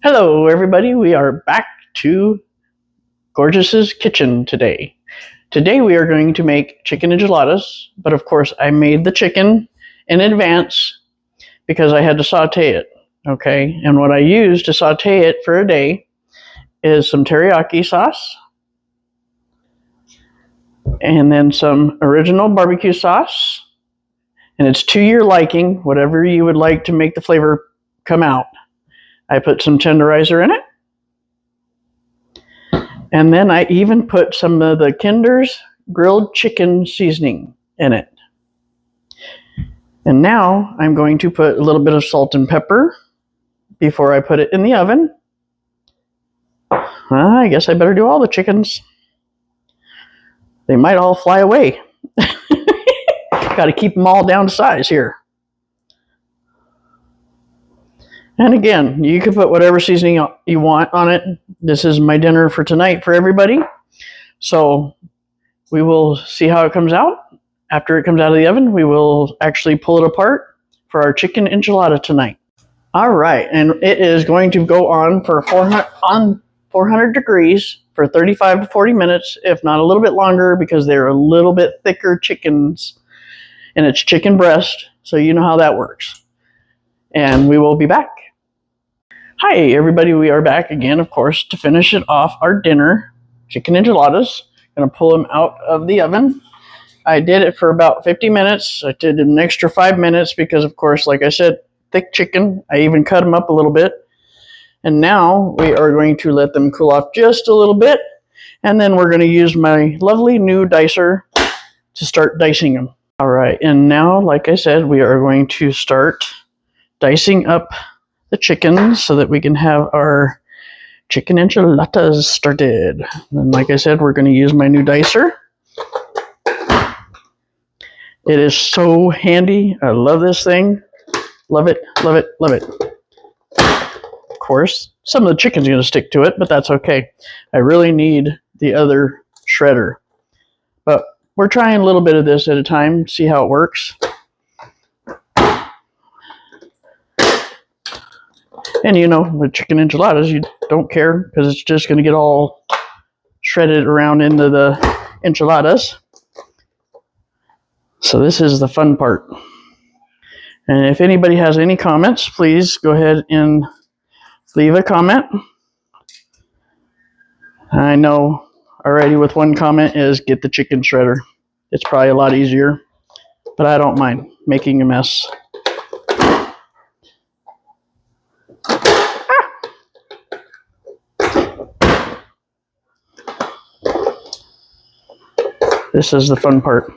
Hello everybody, we are back to Gorgeous's kitchen today. Today we are going to make chicken enchiladas, but of course I made the chicken in advance because I had to saute it, okay? And what I used to saute it for a day is some teriyaki sauce, and then some original barbecue sauce, and it's to your liking, whatever you would like to make the flavor come out. I put some tenderizer in it. And then I even put some of the Kinder's grilled chicken seasoning in it. And now I'm going to put a little bit of salt and pepper before I put it in the oven. I guess I better do all the chickens. They might all fly away. Got to keep them all down to size here. And again, you can put whatever seasoning you want on it. This is my dinner for tonight for everybody. So we will see how it comes out. After it comes out of the oven, we will actually pull it apart for our chicken enchilada tonight. All right, and it is going to go on for 400 degrees for 35 to 40 minutes, if not a little bit longer, because they're a little bit thicker chickens, and it's chicken breast, so you know how that works. And we will be back. Hi everybody, we are back again, of course, to finish it off our dinner, chicken enchiladas. Gonna pull them out of the oven. I did it for about 50 minutes. I did an extra 5 minutes because, of course, like I said, thick chicken. I even cut them up a little bit. And now we are going to let them cool off just a little bit. And then we're gonna use my lovely new dicer to start dicing them. All right, and now, like I said, we are going to start dicing up the chicken so that we can have our chicken enchiladas started. And like I said, we're going to use my new dicer. It is so handy. I love this thing. Love it, love it, love it. Of course, some of the chicken's going to stick to it, but that's okay. I really need the other shredder. But we're trying a little bit of this at a time, see how it works. And you know, with chicken enchiladas, you don't care because it's just going to get all shredded around into the enchiladas. So this is the fun part. And if anybody has any comments, please go ahead and leave a comment. I know already with one comment is get the chicken shredder. It's probably a lot easier, but I don't mind making a mess. This is the fun part.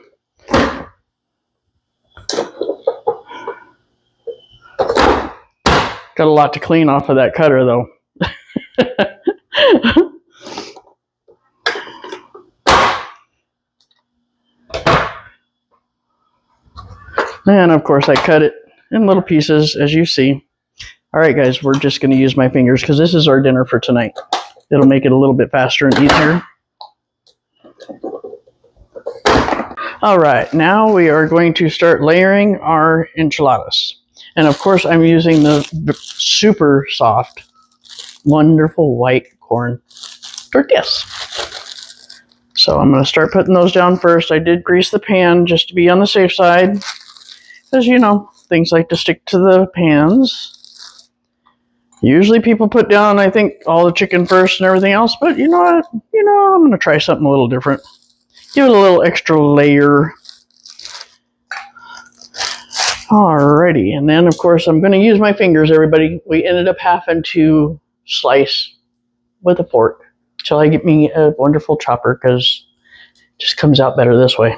Got a lot to clean off of that cutter though. And of course I cut it in little pieces as you see. All right guys, we're just going to use my fingers because this is our dinner for tonight. It'll make it a little bit faster and easier. All right, now we are going to start layering our enchiladas. And of course, I'm using the super soft, wonderful white corn tortillas. So I'm going to start putting those down first. I did grease the pan just to be on the safe side. Because, you know, things like to stick to the pans. Usually people put down, I think, all the chicken first and everything else. But you know what? I'm going to try something a little different. Give it a little extra layer. Alrighty, and then of course I'm going to use my fingers, everybody. We ended up having to slice with a fork till I get me a wonderful chopper because it just comes out better this way.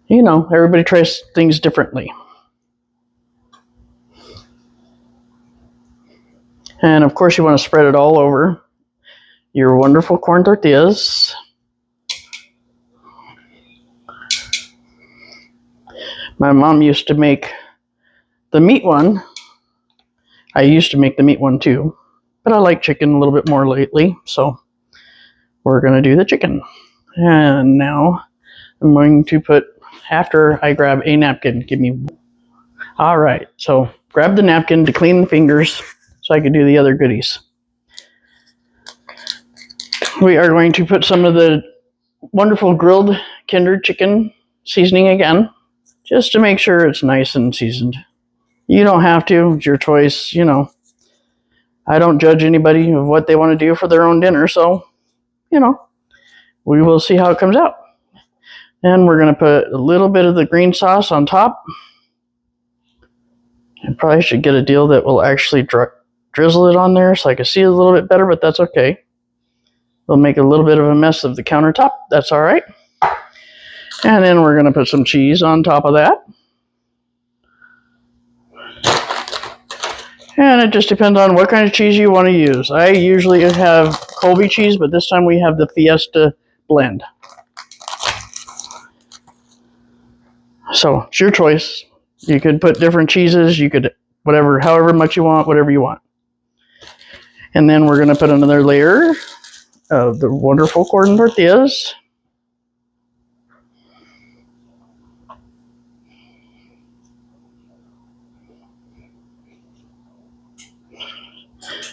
You know, everybody tries things differently. And of course you want to spread it all over your wonderful corn tortillas. My mom used to make the meat one. I used to make the meat one too, but I like chicken a little bit more lately, so we're going to do the chicken. And now I'm going to put, after I grab a napkin, give me, all right, so grab the napkin to clean the fingers so I could do the other goodies. We are going to put some of the wonderful grilled Kinder chicken seasoning again, just to make sure it's nice and seasoned. You don't have to, it's your choice, you know. I don't judge anybody of what they want to do for their own dinner, so, you know, we will see how it comes out. And we're going to put a little bit of the green sauce on top. I probably should get a deal that will actually drizzle it on there so I can see it a little bit better, but that's okay. We'll make a little bit of a mess of the countertop. That's all right. And then we're going to put some cheese on top of that. And it just depends on what kind of cheese you want to use. I usually have Colby cheese, but this time we have the Fiesta blend. So it's your choice. You could put different cheeses. You could whatever, however much you want, whatever you want. And then we're going to put another layer of the wonderful corn tortillas.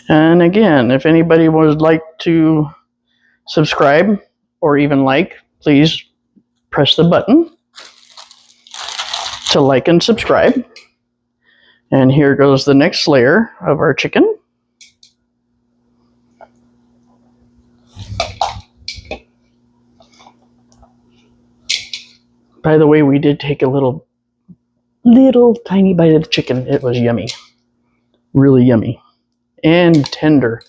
And again, if anybody would like to subscribe or even like, please press the button to like and subscribe. And here goes the next layer of our chicken. By the way, we did take a little tiny bite of the chicken. It was yummy. Really yummy. And tender.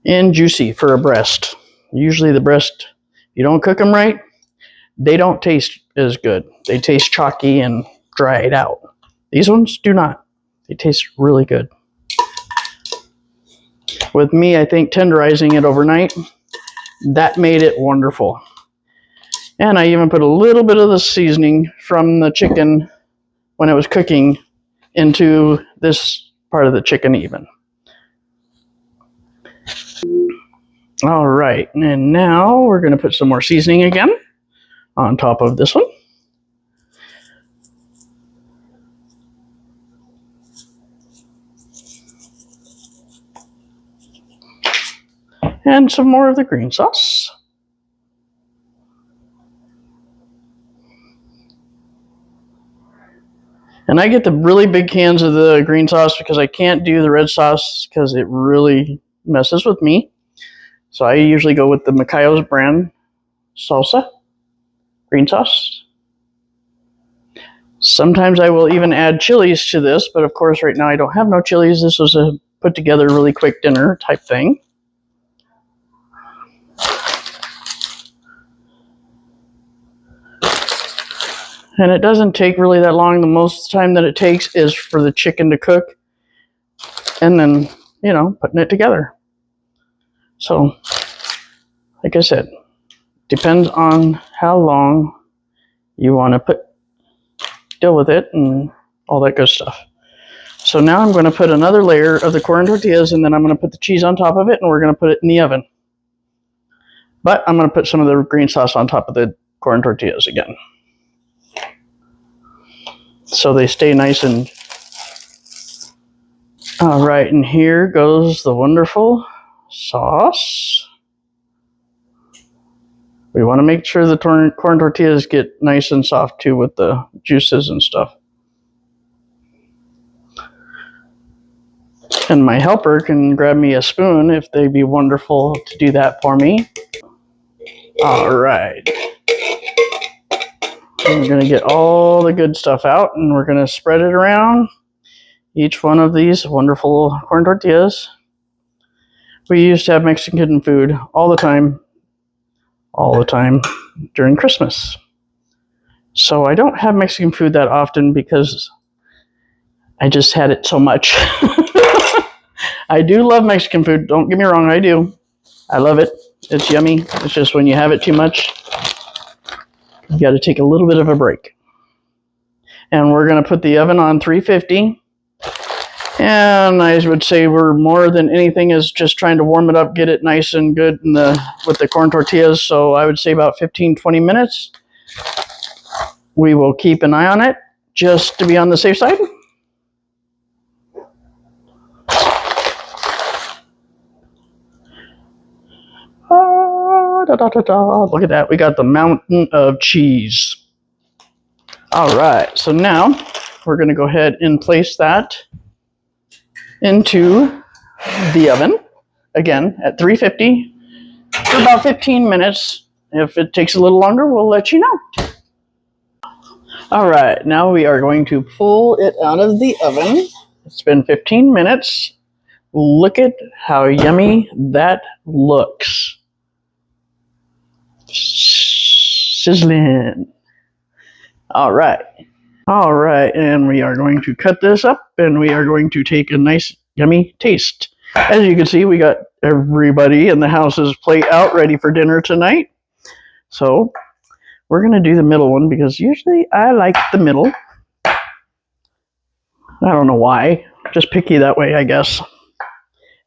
And juicy for a breast. Usually the breast, you don't cook them right, they don't taste as good. They taste chalky and dried out. These ones do not. They taste really good. With me, I think tenderizing it overnight, that made it wonderful. And I even put a little bit of the seasoning from the chicken when it was cooking into this part of the chicken even. All right, and now we're going to put some more seasoning again on top of this one. And some more of the green sauce. And I get the really big cans of the green sauce because I can't do the red sauce because it really messes with me. So I usually go with the Macayo's brand salsa, green sauce. Sometimes I will even add chilies to this, but of course right now I don't have no chilies. This was a put together really quick dinner type thing. And it doesn't take really that long. The most time that it takes is for the chicken to cook and then, you know, putting it together. So, like I said, depends on how long you want to deal with it and all that good stuff. So now I'm going to put another layer of the corn tortillas and then I'm going to put the cheese on top of it and we're going to put it in the oven. But I'm going to put some of the green sauce on top of the corn tortillas again, so they stay nice and... All right, and here goes the wonderful sauce. We want to make sure the corn tortillas get nice and soft too with the juices and stuff. And my helper can grab me a spoon if they'd be wonderful to do that for me. All right. We're going to get all the good stuff out and we're going to spread it around each one of these wonderful corn tortillas. We used to have Mexican food all the time during Christmas. So I don't have Mexican food that often because I just had it so much. I do love Mexican food. Don't get me wrong, I do. I love it. It's yummy. It's just when you have it too much, you got to take a little bit of a break. And we're going to put the oven on 350. And I would say we're more than anything is just trying to warm it up, get it nice and good with the corn tortillas. So I would say about 15-20 minutes. We will keep an eye on it just to be on the safe side. Look at that. We got the mountain of cheese. All right. So now we're going to go ahead and place that into the oven. Again, at 350 for about 15 minutes. If it takes a little longer, we'll let you know. All right, now we are going to pull it out of the oven. It's been 15 minutes. Look at how yummy that looks. Sizzling. All right. All right, and we are going to cut this up, and we are going to take a nice, yummy taste. As you can see, we got everybody in the house's plate out ready for dinner tonight. So we're going to do the middle one because usually I like the middle. I don't know why. Just picky that way, I guess.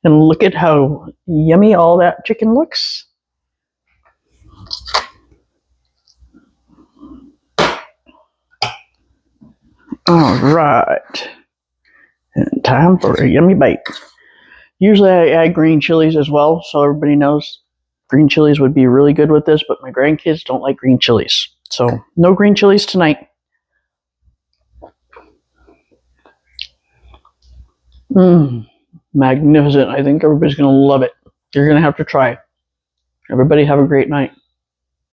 And look at how yummy all that chicken looks. All right. And time for a yummy bite. Usually I add green chilies as well, so everybody knows green chilies would be really good with this, but my grandkids don't like green chilies. So no green chilies tonight. Magnificent. I think everybody's going to love it. You're going to have to try it. Everybody have a great night.